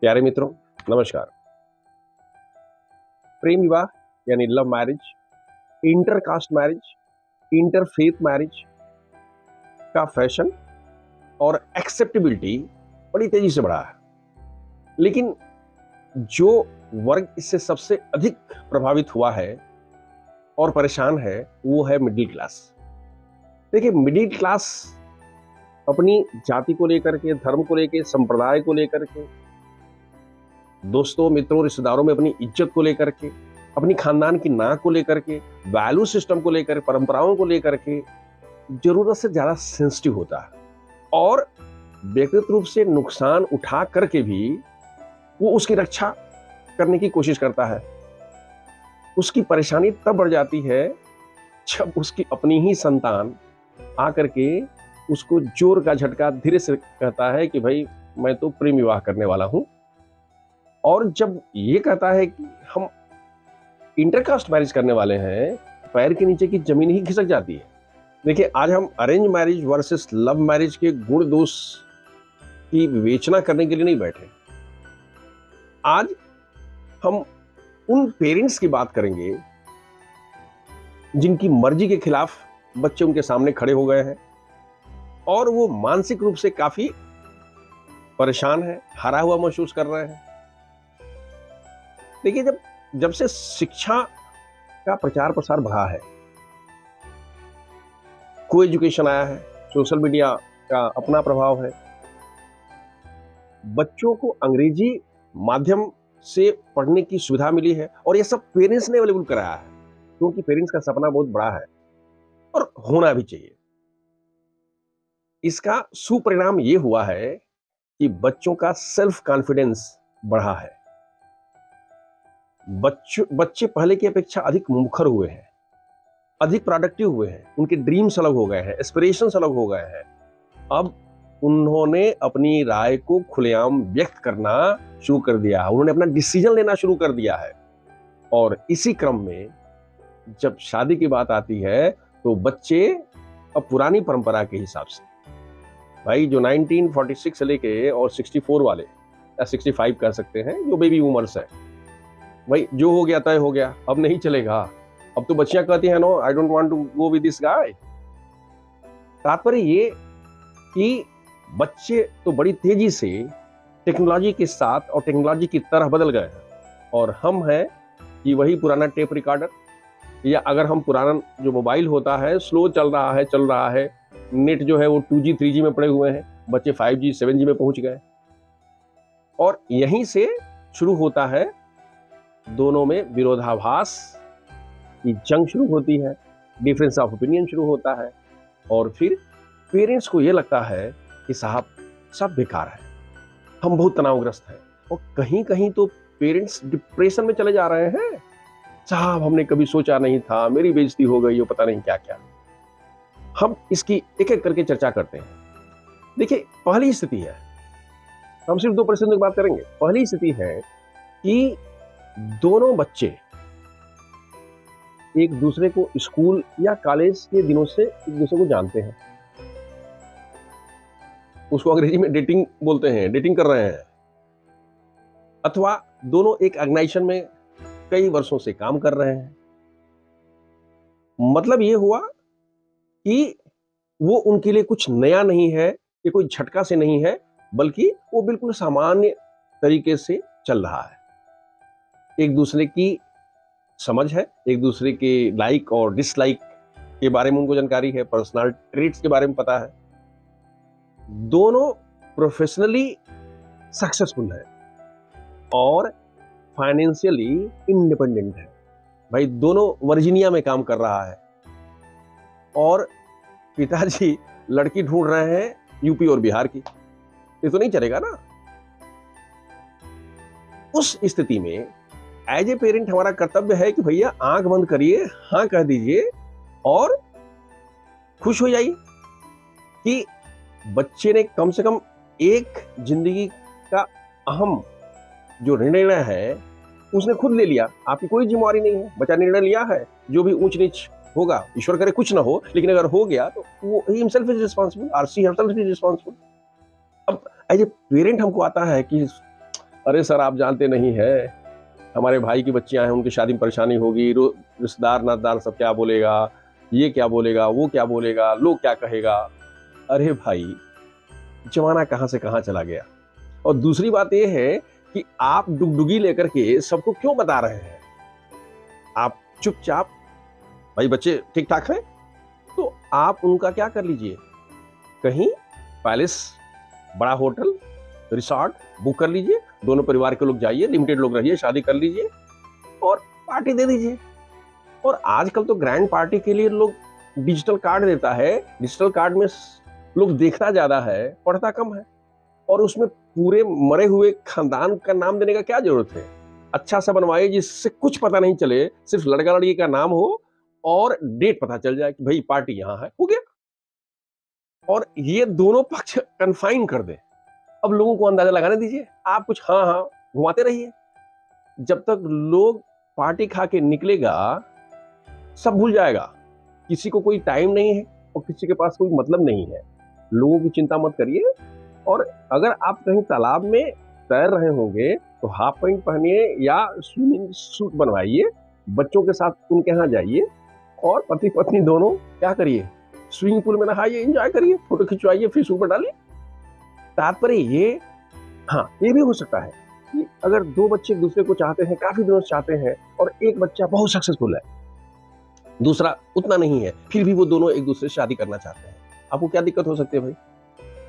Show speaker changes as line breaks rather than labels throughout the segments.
प्यारे मित्रों, नमस्कार। प्रेम विवाह यानी love marriage, intercaste marriage, interfaith marriage का फैशन और एक्सेप्टेबिलिटी बड़ी तेजी से बढ़ा है। लेकिन जो वर्ग इससे सबसे अधिक प्रभावित हुआ है और परेशान है वो है मिडिल क्लास। देखिए, मिडिल क्लास अपनी जाति को लेकर के, धर्म को लेकर, संप्रदाय को लेकर के, दोस्तों, मित्रों, रिश्तेदारों में अपनी इज्जत को लेकर के, अपनी खानदान की नाक को लेकर के, वैल्यू सिस्टम को लेकर, परंपराओं को लेकर के जरूरत से ज्यादा सेंसिटिव होता है और व्यक्तिगत रूप से नुकसान उठा करके भी वो उसकी रक्षा करने की कोशिश करता है। उसकी परेशानी तब बढ़ जाती है जब उसकी अपनी ही संतान आकर के उसको जोर का झटका धीरे से कहता है कि भाई मैं तो प्रेम विवाह करने वाला हूं। और जब ये कहता है कि हम इंटरकास्ट मैरिज करने वाले हैं, पैर के नीचे की जमीन ही खिसक जाती है। देखिए, आज हम arrange marriage versus love marriage के गुण दोष की विवेचना करने के लिए नहीं बैठे। आज हम उन पेरेंट्स की बात करेंगे जिनकी मर्जी के खिलाफ बच्चे उनके सामने खड़े हो गए हैं और वो मानसिक रूप से काफी परेशान है, हारा हुआ महसूस कर रहे हैं। देखिए, जब से शिक्षा का प्रचार प्रसार बढ़ा है, को एजुकेशन आया है, सोशल मीडिया का अपना प्रभाव है, बच्चों को अंग्रेजी माध्यम से पढ़ने की सुविधा मिली है और ये सब पेरेंट्स ने अवेलेबल कराया है, क्योंकि पेरेंट्स का सपना बहुत बड़ा है और होना भी चाहिए। इसका सुपरिणाम ये हुआ है कि बच्चों का सेल्फ कॉन्फिडेंस बढ़ा है। बच्चे पहले की अपेक्षा अधिक मुखर हुए हैं, अधिक प्रोडक्टिव हुए हैं, उनके ड्रीम्स अलग हो गए हैं, एस्पिरेशंस अलग हो गए हैं। अब उन्होंने अपनी राय को खुलेआम व्यक्त करना शुरू कर दिया है, उन्होंने अपना डिसीजन लेना शुरू कर दिया है। और इसी क्रम में जब शादी की बात आती है तो बच्चे अब पुरानी परंपरा के हिसाब से, भाई जो 1946 से लेके और 64 वाले या 65 कह सकते हैं, जो बेबी बूमर्स है, भाई जो हो गया तय हो गया, अब नहीं चलेगा। अब तो बच्चियां कहती हैं, no I don't want to go with this guy. तात्पर्य ये कि बच्चे तो बड़ी तेजी से टेक्नोलॉजी के साथ और टेक्नोलॉजी की तरह बदल गए हैं और हम हैं कि वही पुराना टेप रिकॉर्डर, या अगर हम पुराना जो मोबाइल होता है स्लो चल रहा है, नेट जो है वो 2G 3G में पड़े हुए हैं, बच्चे 5G 7G में पहुंच गए। और यहीं से शुरू होता है दोनों में विरोधाभास की जंग शुरू होती है, डिफरेंस ऑफ ओपिनियन शुरू होता है और फिर पेरेंट्स को यह लगता है कि साहब सब बेकार है, हम बहुत तनावग्रस्त हैं और कहीं कहीं तो पेरेंट्स डिप्रेशन में चले जा रहे हैं। साहब हमने कभी सोचा नहीं था, मेरी बेइज्जती हो गई, पता नहीं क्या क्या। हम इसकी एक एक करके चर्चा करते हैं। देखिए, पहली स्थिति है, हम सिर्फ 2% की बात करेंगे। पहली स्थिति है कि दोनों बच्चे एक दूसरे को स्कूल या कॉलेज के दिनों से एक दूसरे को जानते हैं, उसको अंग्रेजी में डेटिंग बोलते हैं, डेटिंग कर रहे हैं, अथवा दोनों एक ऑर्गेनाइजेशन में कई वर्षों से काम कर रहे हैं। मतलब ये हुआ कि वो उनके लिए कुछ नया नहीं है, ये कोई झटका से नहीं है, बल्कि वो बिल्कुल सामान्य तरीके से चल रहा है। एक दूसरे की समझ है, एक दूसरे के लाइक और डिसलाइक के बारे में उनको जानकारी है, पर्सनल ट्रेट्स के बारे में पता है, दोनों प्रोफेशनली सक्सेसफुल है और फाइनेंशियली इंडिपेंडेंट है। भाई दोनों वर्जीनिया में काम कर रहा है और पिताजी लड़की ढूंढ रहे हैं यूपी और बिहार की। ये तो नहीं चलेगा ना। उस स्थिति में एज ए पेरेंट हमारा कर्तव्य है कि भैया आंख बंद करिए, हाँ कह दीजिए और खुश हो जाइए कि बच्चे ने कम से कम एक जिंदगी का अहम जो निर्णय है उसने खुद ले लिया। आपकी कोई जिम्मेवारी नहीं है, बच्चा निर्णय लिया है, जो भी ऊंच नीच होगा, ईश्वर करे कुछ ना हो, लेकिन अगर हो गया तो वो हिमसेल्फ इज रिस्पांसिबल और शी हरसेल्फ इज रिस्पांसिबल। अब एज ए पेरेंट हमको आता है कि अरे सर आप जानते नहीं है, हमारे भाई की बच्चियां हैं, उनकी शादी में परेशानी होगी, रिश्तेदार नातेदार सब क्या बोलेगा, ये क्या बोलेगा, वो क्या बोलेगा, लोग क्या कहेगा। अरे भाई, जमाना कहां से कहां चला गया। और दूसरी बात यह है कि आप डुगडुगी लेकर के सबको क्यों बता रहे हैं? आप चुपचाप, भाई बच्चे ठीक ठाक हैं तो आप उनका क्या कर लीजिए, कहीं पैलेस, बड़ा होटल, रिसॉर्ट बुक कर लीजिए, दोनों परिवार के लोग जाइए, लिमिटेड लोग रहिए, शादी कर लीजिए और पार्टी दे दीजिए। और आजकल तो ग्रैंड पार्टी के लिए लोग डिजिटल कार्ड देता है, डिजिटल कार्ड में लोग देखता ज्यादा है, पढ़ता कम है, और उसमें पूरे मरे हुए खानदान का नाम देने का क्या जरूरत है? अच्छा सा बनवाइए जिससे कुछ पता नहीं चले, सिर्फ लड़का लड़की का नाम हो और डेट पता चल जाए कि भाई पार्टी यहां है, हो गया। और ये दोनों पक्ष कन्फाइन कर दे। अब लोगों को अंदाजा लगाने दीजिए, आप कुछ हाँ हाँ घुमाते रहिए, जब तक लोग पार्टी खा के निकलेगा सब भूल जाएगा। किसी को कोई टाइम नहीं है और किसी के पास कोई मतलब नहीं है। लोगों की चिंता मत करिए। और अगर आप कहीं तालाब में तैर रहे होंगे तो हाफ पैंट पहनिए या स्विमिंग सूट बनवाइए, बच्चों के साथ उनके यहाँ जाइए और पति पत्नी दोनों क्या करिए, स्विमिंग पूल में नहाइए, एंजॉय करिए, फोटो खिंचवाइए, फिर ऊपर डालिए। तात्पर्य ये, हाँ ये भी हो सकता है कि अगर दो बच्चे एक दूसरे को चाहते हैं, काफी दिनों से चाहते हैं, और एक बच्चा बहुत सक्सेसफुल है, दूसरा उतना नहीं है, फिर भी वो दोनों एक दूसरे से शादी करना चाहते हैं, आपको क्या दिक्कत हो सकती है भाई?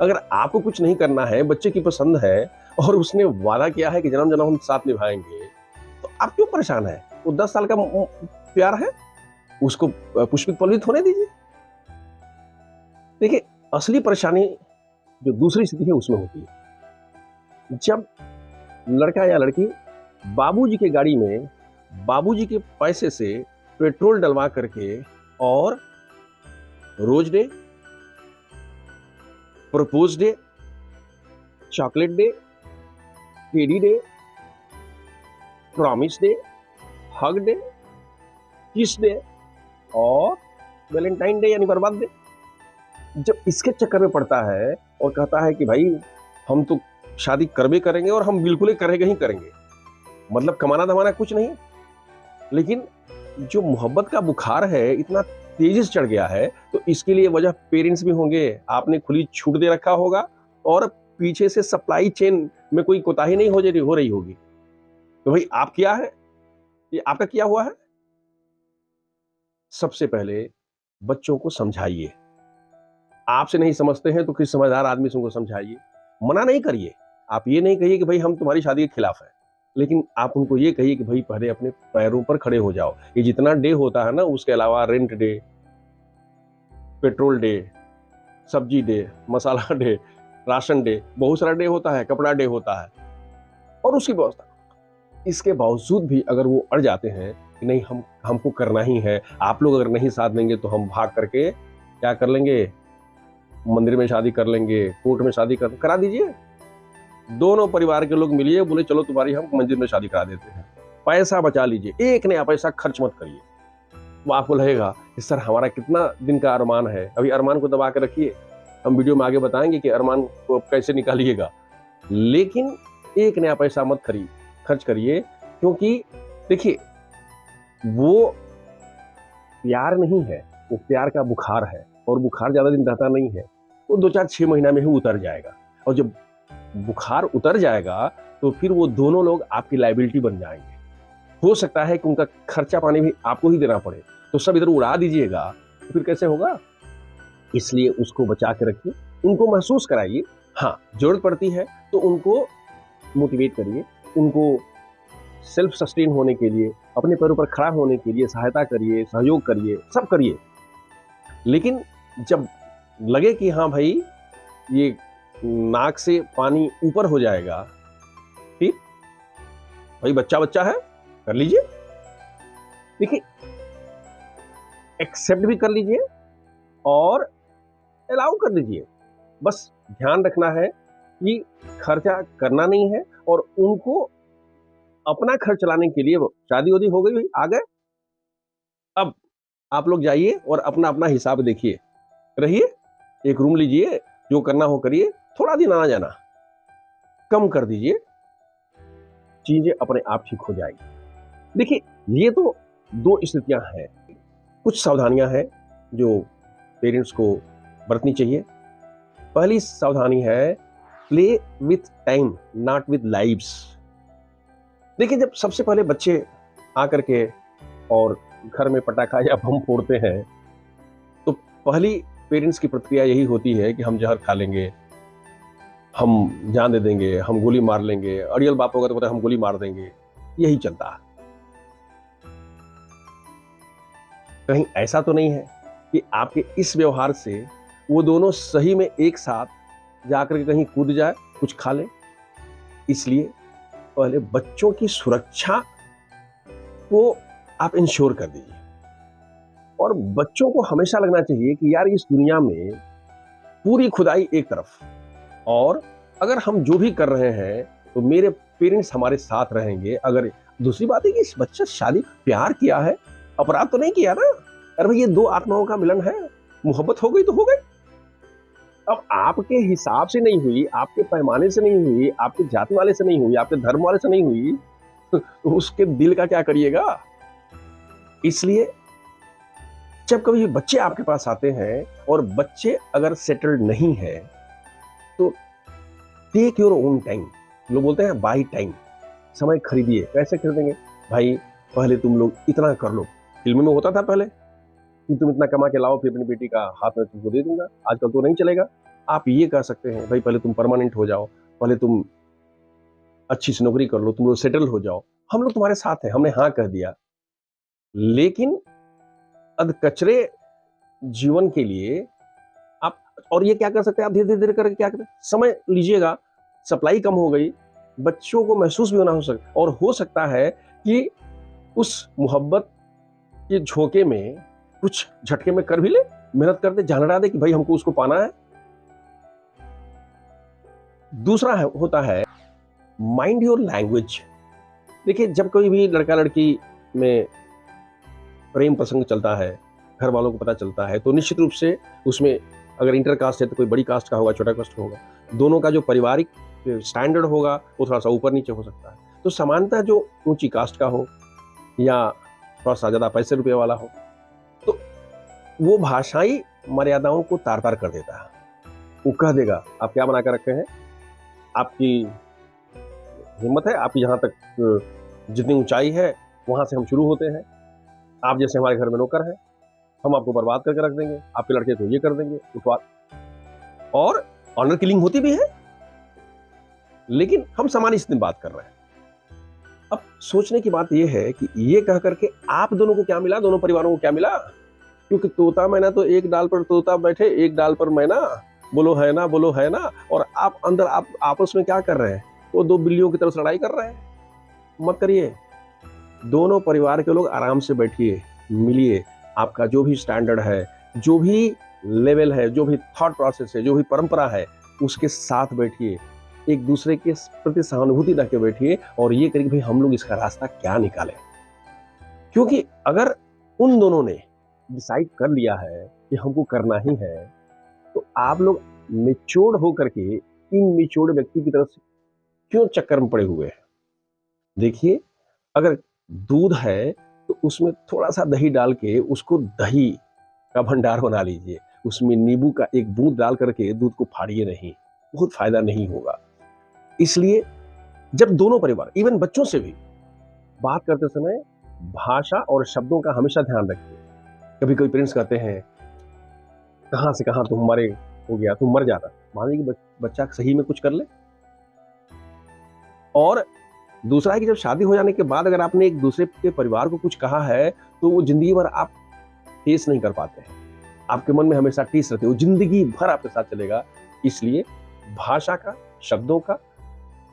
अगर आपको कुछ नहीं करना है, बच्चे की पसंद है और उसने वादा किया है कि जन्म जन्म हम साथ निभाएंगे, तो आप क्यों परेशान है? वो 10 साल का प्यार है, उसको पुष्पित पल्वित होने दीजिए। देखिए, असली परेशानी जो दूसरी स्थिति है उसमें होती है, जब लड़का या लड़की बाबूजी की गाड़ी में बाबूजी के पैसे से पेट्रोल डलवा करके और rose day, propose day, chocolate day, teddy day, promise day, hug day, kiss day और वैलेंटाइन डे यानी बर्बाद डे, जब इसके चक्कर में पड़ता है और कहता है कि भाई हम तो शादी करबे करेंगे और हम बिल्कुल ही करेंगे, मतलब कमाना धमाना कुछ नहीं, लेकिन जो मोहब्बत का बुखार है इतना तेजी से चढ़ गया है, तो इसके लिए वजह पेरेंट्स भी होंगे, आपने खुली छूट दे रखा होगा और पीछे से सप्लाई चेन में कोई कोताही नहीं हो रही होगी। तो भाई आप क्या है, ये आपका क्या हुआ है? सबसे पहले बच्चों को समझाइए, आपसे नहीं समझते हैं तो किसी समझदार आदमी से उनको समझाइए, मना नहीं करिए। आप ये नहीं कहिए कि भाई हम तुम्हारी शादी के खिलाफ हैं, लेकिन आप उनको ये कहिए कि भाई पहले अपने पैरों पर खड़े हो जाओ। ये जितना डे होता है ना, उसके अलावा रेंट डे, पेट्रोल डे, सब्जी डे, मसाला डे, राशन डे, बहुत सारा डे होता है, कपड़ा डे होता है, और उसकी व्यवस्था। इसके बावजूद भी अगर वो अड़ जाते हैं कि नहीं हमको करना ही है, आप लोग अगर नहीं साथ देंगे तो हम भाग करके क्या कर लेंगे, मंदिर में शादी कर लेंगे, कोर्ट में शादी करा दीजिए। दोनों परिवार के लोग मिलिए, बोले चलो तुम्हारी हम मंदिर में शादी करा देते हैं, पैसा बचा लीजिए, एक नया पैसा खर्च मत करिए। वो आपको लगेगा कि सर हमारा कितना दिन का अरमान है, अभी अरमान को दबा के रखिए, हम वीडियो में आगे बताएंगे कि अरमान को कैसे निकालिएगा, लेकिन एक नया पैसा मत खर्च करिए, क्योंकि देखिए वो प्यार नहीं है, वो प्यार का बुखार है, और बुखार ज्यादा दिन रहता नहीं है, वो 2-4-6 महीना में ही उतर जाएगा। और जब बुखार उतर जाएगा तो फिर वो दोनों लोग आपकी लायबिलिटी बन जाएंगे। हो सकता है कि उनका खर्चा पानी भी आपको ही देना पड़े, तो सब इधर उड़ा दीजिएगा तो फिर कैसे होगा? इसलिए उसको बचा के रखिए, उनको महसूस कराइए। हाँ, जरूरत पड़ती है तो उनको मोटिवेट करिए, उनको सेल्फ सस्टेन होने के लिए, अपने पैरों पर खड़ा होने के लिए सहायता करिए, सहयोग करिए, सब करिए। लेकिन जब लगे कि हाँ भाई ये नाक से पानी ऊपर हो जाएगा, फिर भाई बच्चा है, कर लीजिए। देखिए, एक्सेप्ट भी कर लीजिए और अलाउ कर लीजिए। बस ध्यान रखना है कि खर्चा करना नहीं है, और उनको अपना खर्च चलाने के लिए शादी वादी हो गई, भाई आ गए, अब आप लोग जाइए और अपना अपना हिसाब देखिए, रहिए, एक रूम लीजिए, जो करना हो करिए, थोड़ा दिन आना जाना कम कर दीजिए, चीजें अपने आप ठीक हो जाएगी। देखिए, ये तो दो स्थितियां हैं। कुछ सावधानियां हैं जो पेरेंट्स को बरतनी चाहिए। पहली सावधानी है, play with time not with lives. देखिए, जब सबसे पहले बच्चे आकर के और घर में पटाखा या बम फोड़ते हैं तो पहली पेरेंट्स की प्रतिक्रिया यही होती है कि हम जहर खा लेंगे, हम जान दे देंगे, हम गोली मार लेंगे, अड़ियल बाप होगा तो बोलते हम गोली मार देंगे। यही चलता है। कहीं ऐसा तो नहीं है कि आपके इस व्यवहार से वो दोनों सही में एक साथ जाकर के कहीं कूद जाए, कुछ खा ले? इसलिए पहले बच्चों की सुरक्षा को आप इंश्योर कर दीजिए। और बच्चों को हमेशा लगना चाहिए कि यार इस दुनिया में पूरी खुदाई एक तरफ, और अगर हम जो भी कर रहे हैं तो मेरे पेरेंट्स हमारे साथ रहेंगे। अगर दूसरी बात है कि इस बच्चा शादी प्यार किया है, अपराध तो नहीं किया ना। अरे भाई, ये दो आत्माओं का मिलन है, मोहब्बत हो गई तो हो गई। अब आपके हिसाब से नहीं हुई, आपके पैमाने से नहीं हुई, आपके जाति वाले से नहीं हुई, आपके धर्म वाले से नहीं हुई, तो उसके दिल का क्या करिएगा? इसलिए जब कभी बच्चे आपके पास आते हैं और बच्चे अगर सेटल्ड नहीं है तो टेक योर ओन टाइम। लोग बोलते हैं बाई टाइम, समय खरीदिए। कैसे खरीदेंगे भाई? पहले तुम लोग इतना कर लो। फिल्म में होता था पहले कि तुम इतना कमा के लाओ फिर अपनी बेटी का हाथ में तुमको दे दूंगा। आजकल तो नहीं चलेगा। आप ये कर सकते हैं, भाई पहले तुम परमानेंट हो जाओ, पहले तुम अच्छी सी नौकरी कर लो, तुम लोग सेटल हो जाओ, हम लोग तुम्हारे साथ हैं। हमने हाँ कह दिया। लेकिन अधकचरे जीवन के लिए आप, और ये क्या कर सकते हैं आप, धीरे धीरे करके क्या करें, समय लीजिएगा। सप्लाई कम हो गई, बच्चों को महसूस भी होना हो सकता, और हो सकता है कि उस मोहब्बत के झोंके में कुछ झटके में कर भी ले, मेहनत कर दे, जान लड़ा दे कि भाई हमको उसको पाना है। दूसरा होता है माइंड योर लैंग्वेज। देखिए, जब कोई भी लड़का लड़की में प्रेम प्रसंग चलता है, घर वालों को पता चलता है, तो निश्चित रूप से उसमें अगर इंटर कास्ट है तो कोई बड़ी कास्ट का होगा, छोटा कास्ट का होगा, दोनों का जो पारिवारिक स्टैंडर्ड होगा वो थोड़ा सा ऊपर नीचे हो सकता है। तो समानता जो ऊंची कास्ट का हो या थोड़ा सा ज़्यादा पैसे रुपये वाला हो, तो वो भाषाई मर्यादाओं को तार तार कर देता है। वो कह देगा आप क्या बना कर रखे हैं, आपकी हिम्मत है, आपकी जहाँ तक जितनी ऊंचाई है वहाँ से हम शुरू होते हैं, आप जैसे हमारे घर में नौकर हैं, हम आपको बर्बाद करके रख देंगे, आपके लड़के को ये कर देंगे, उठवा। और ऑनर किलिंग होती भी है, लेकिन हम सामान्य स्थिति में बात कर रहे हैं। अब सोचने की बात यह है कि ये कह करके आप दोनों को क्या मिला, दोनों परिवारों को क्या मिला? क्योंकि तोता मैना तो एक डाल पर तोता बैठे, एक डाल पर मैना, बोलो है ना, बोलो है ना। और आप अंदर आप आपस में क्या कर रहे हैं? वो दो बिल्लियों की तरफ से लड़ाई कर रहे हैं। मत करिए। दोनों परिवार के लोग आराम से बैठिए, मिलिए। आपका जो भी स्टैंडर्ड है, जो भी लेवल है, जो भी थॉट प्रोसेस है, जो भी परंपरा है, उसके साथ बैठिए, एक दूसरे के प्रति सहानुभूति रख के बैठिए और ये करिए भाई हम लोग इसका रास्ता क्या निकालें। क्योंकि अगर उन दोनों ने डिसाइड कर लिया है कि हमको करना ही है, तो आप लोग मेच्योर्ड होकर के इनमेच्योर्ड व्यक्ति की तरफ से क्यों चक्कर में पड़े हुए हैं? देखिए, अगर दूध है तो उसमें थोड़ा सा दही डाल के उसको दही का भंडार बना लीजिए, उसमें नींबू का एक बूंद डाल करके दूध को फाड़िए नहीं, बहुत फायदा नहीं होगा। इसलिए जब दोनों परिवार, इवन बच्चों से भी बात करते समय भाषा और शब्दों का हमेशा ध्यान रखिए। कभी कोई पेरेंट्स कहते हैं कहां से कहां तुम हमारे हो गया, तुम मर जाता। मान लीजिए कि बच्चा सही में कुछ कर ले। और दूसरा है कि जब शादी हो जाने के बाद अगर आपने एक दूसरे के परिवार को कुछ कहा है तो वो जिंदगी भर आप फेस नहीं कर पाते हैं, आपके मन में हमेशा टीस रहती है, वो जिंदगी भर आपके साथ चलेगा। इसलिए भाषा का, शब्दों का,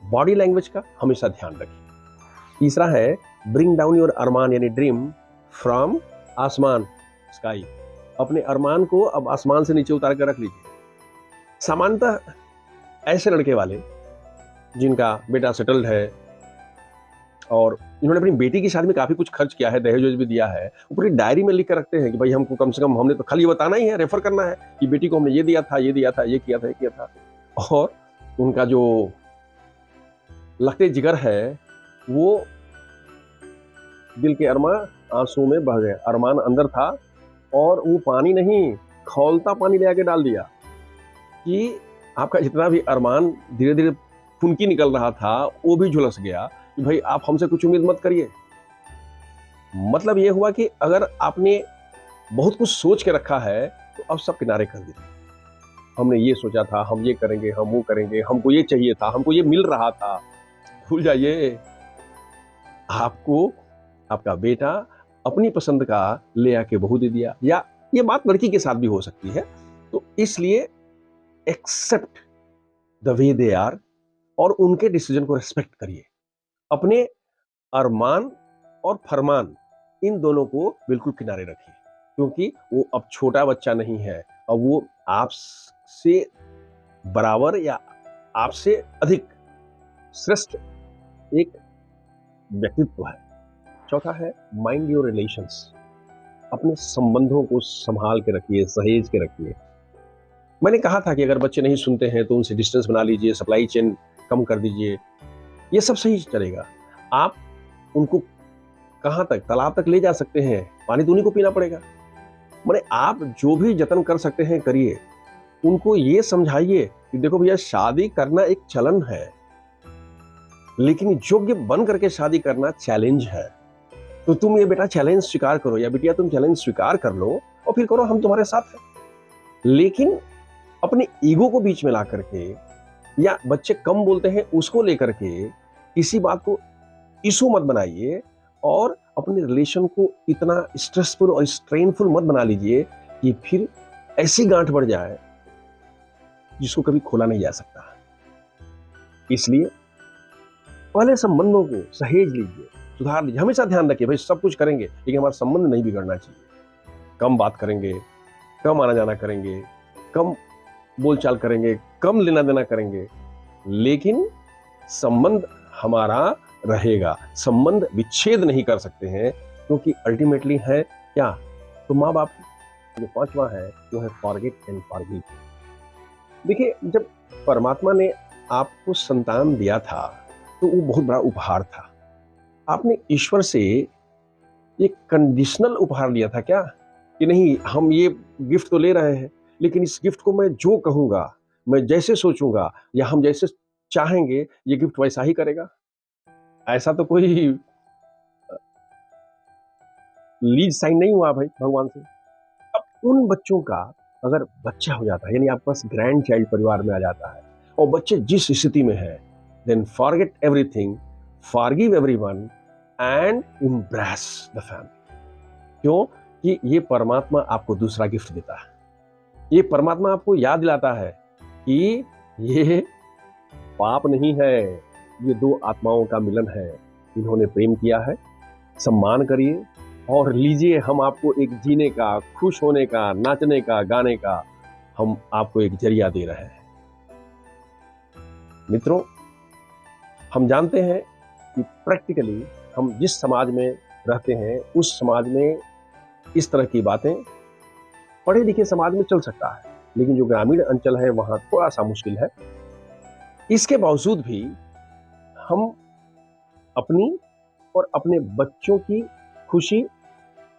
बॉडी लैंग्वेज का हमेशा ध्यान रखिए। तीसरा है ब्रिंग डाउन योर अरमान यानी ड्रीम फ्रॉम आसमान, स्काई। अपने अरमान को अब आसमान से नीचे उतार कर रख लीजिए। सामान्यतः ऐसे लड़के वाले जिनका बेटा सेटल्ड है और इन्होंने अपनी बेटी की शादी में काफी कुछ खर्च किया है, दहेज भी दिया है, ऊपर डायरी में लिख कर रखते हैं कि भाई हमको कम से कम, हमने तो खाली ये बताना ही है, रेफर करना है कि बेटी को हमने ये दिया था, ये दिया था, ये किया था, ये किया था। और उनका जो लगते जिगर है वो दिल के अरमान आंसू में बह गए। अरमान अंदर था और वो पानी नहीं, खौलता पानी ले आके डाल दिया कि आपका जितना भी अरमान धीरे धीरे फुनकी निकल रहा था वो भी झुलस गया कि भाई आप हमसे कुछ उम्मीद मत करिए। मतलब ये हुआ कि अगर आपने बहुत कुछ सोच के रखा है तो अब सब किनारे कर दीजिए। हमने ये सोचा था, हम ये करेंगे, हम वो करेंगे, हमको ये चाहिए था, हमको ये मिल रहा था, भूल जाइए। आपको आपका बेटा अपनी पसंद का ले आके बहू दे दिया, या ये बात लड़की के साथ भी हो सकती है। तो इसलिए accept the way they are और उनके डिसीजन को रिस्पेक्ट करिए। अपने अरमान और फरमान इन दोनों को बिल्कुल किनारे रखिए, क्योंकि वो अब छोटा बच्चा नहीं है, अब वो आपसे बराबर या आपसे अधिक श्रेष्ठ एक व्यक्तित्व है। चौथा है माइंड योर रिलेशंस। अपने संबंधों को संभाल के रखिए, सहेज के रखिए। मैंने कहा था कि अगर बच्चे नहीं सुनते हैं तो उनसे डिस्टेंस बना लीजिए, सप्लाई चेन कम कर दीजिए, ये सब सही चलेगा। आप उनको कहां तक, तालाब तक ले जा सकते हैं, पानी तो उन्हीं को पीना पड़ेगा। मैंने आप जो भी जतन कर सकते हैं करिए। उनको ये समझाइए कि देखो भैया, शादी करना एक चलन है, लेकिन योग्य बन करके शादी करना चैलेंज है। तो तुम ये बेटा चैलेंज स्वीकार करो, या बिटिया तुम चैलेंज स्वीकार कर लो और फिर करो, हम तुम्हारे साथ हैं। लेकिन अपने ईगो को बीच में ला करके, या बच्चे कम बोलते हैं उसको लेकर के किसी बात को इशू मत बनाइए, और अपने रिलेशन को इतना स्ट्रेसफुल और स्ट्रेनफुल मत बना लीजिए कि फिर ऐसी गांठ बढ़ जाए जिसको कभी खोला नहीं जा सकता। इसलिए पहले संबंधों को सहेज लीजिए, सुधार लीजिए। हमेशा ध्यान रखिए भाई, सब कुछ करेंगे लेकिन हमारा संबंध नहीं बिगड़ना चाहिए। कम बात करेंगे, कम आना जाना करेंगे, कम बोलचाल करेंगे, कम लेना देना करेंगे, लेकिन संबंध हमारा रहेगा। संबंध विच्छेद नहीं कर सकते हैं, क्योंकि अल्टीमेटली है क्या, तो माँ बाप। जो पांचवा है वो है फॉरगेट एंड फॉरगिव। देखिए, जब परमात्मा ने आपको संतान दिया था तो वो बहुत बड़ा उपहार था। आपने ईश्वर से एक कंडीशनल उपहार लिया था क्या, कि नहीं हम ये गिफ्ट तो ले रहे हैं, लेकिन इस गिफ्ट को मैं जो कहूंगा, मैं जैसे सोचूंगा, या हम जैसे चाहेंगे ये गिफ्ट वैसा ही करेगा। ऐसा तो कोई लीज साइन नहीं हुआ भाई भगवान से। अब उन बच्चों का अगर बच्चा हो जाता है, यानी आपके पास ग्रैंड चाइल्ड परिवार में आ जाता है, और बच्चे जिस स्थिति में है, then forget everything, forgive everyone and embrace the family. क्यों? कि ये परमात्मा आपको दूसरा गिफ्ट देता है। ये परमात्मा आपको याद दिलाता है कि ये पाप नहीं है, ये दो आत्माओं का मिलन है, इन्होंने प्रेम किया है, सम्मान करिए और लीजिए। हम आपको एक जीने का, खुश होने का, नाचने का, गाने का, हम आपको एक जरिया दे रहे हैं। मित्रों, हम जानते हैं कि प्रैक्टिकली हम जिस समाज में रहते हैं उस समाज में इस तरह की बातें पढ़े लिखे समाज में चल सकता है, लेकिन जो ग्रामीण अंचल है वहां थोड़ा सा मुश्किल है। इसके बावजूद भी हम अपनी और अपने बच्चों की खुशी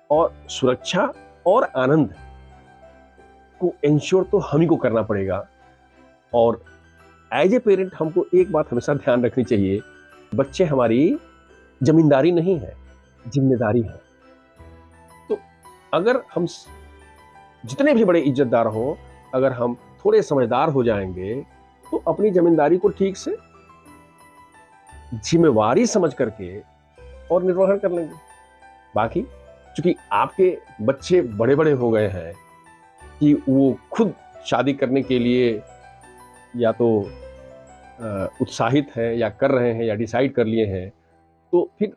और सुरक्षा और आनंद को इंश्योर तो हम ही को करना पड़ेगा। और एज ए पेरेंट हमको एक बात हमेशा ध्यान रखनी चाहिए, बच्चे हमारी जमींदारी नहीं है, जिम्मेदारी है। तो अगर हम जितने भी बड़े इज्जतदार हों, अगर हम थोड़े समझदार हो जाएंगे तो अपनी जमींदारी को ठीक से जिम्मेवारी समझ करके और निर्वहन कर लेंगे। बाकी चूंकि आपके बच्चे बड़े बड़े हो गए हैं कि वो खुद शादी करने के लिए या तो उत्साहित हैं या कर रहे हैं या डिसाइड कर लिए हैं, तो फिर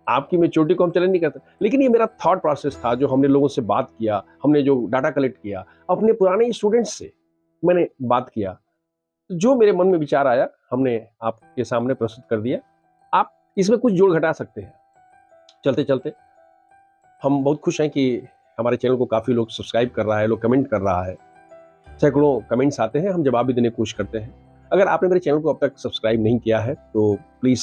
आपकी मैच्योरिटी को हम चैलेंज नहीं करते। लेकिन ये मेरा थॉट प्रोसेस था, जो हमने लोगों से बात किया, हमने जो डाटा कलेक्ट किया, अपने पुराने स्टूडेंट्स से मैंने बात किया, जो मेरे मन में विचार आया हमने आपके सामने प्रस्तुत कर दिया। आप इसमें कुछ जोड़ घटा सकते हैं। चलते चलते हम बहुत खुश हैं कि हमारे चैनल को काफ़ी लोग सब्सक्राइब कर रहा है, लोग कमेंट कर रहा है, सैकड़ों कमेंट्स आते हैं, हम जवाब भी देने की कोशिश करते हैं। अगर आपने मेरे चैनल को अब तक सब्सक्राइब नहीं किया है तो प्लीज़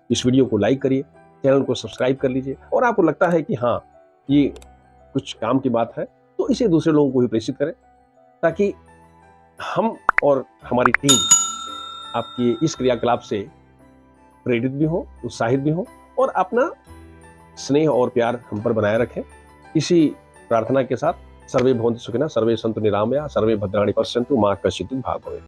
इस वीडियो को लाइक करिए, चैनल को सब्सक्राइब कर लीजिए, और आपको लगता है कि हाँ ये कुछ काम की बात है तो इसे दूसरे लोगों को भी प्रेषित करें, ताकि हम और हमारी टीम आपके इस क्रियाकलाप से प्रेरित भी हो, उत्साहित भी हो, और अपना स्नेह और प्यार हम पर बनाए रखें। इसी प्रार्थना के साथ सर्वे भवन्तु सुखिनः, सर्वे सन्तु निरामया, सर्वे भद्राणि पश्यन्तु, मा कश्चित् दुःखभाग् भवेत्।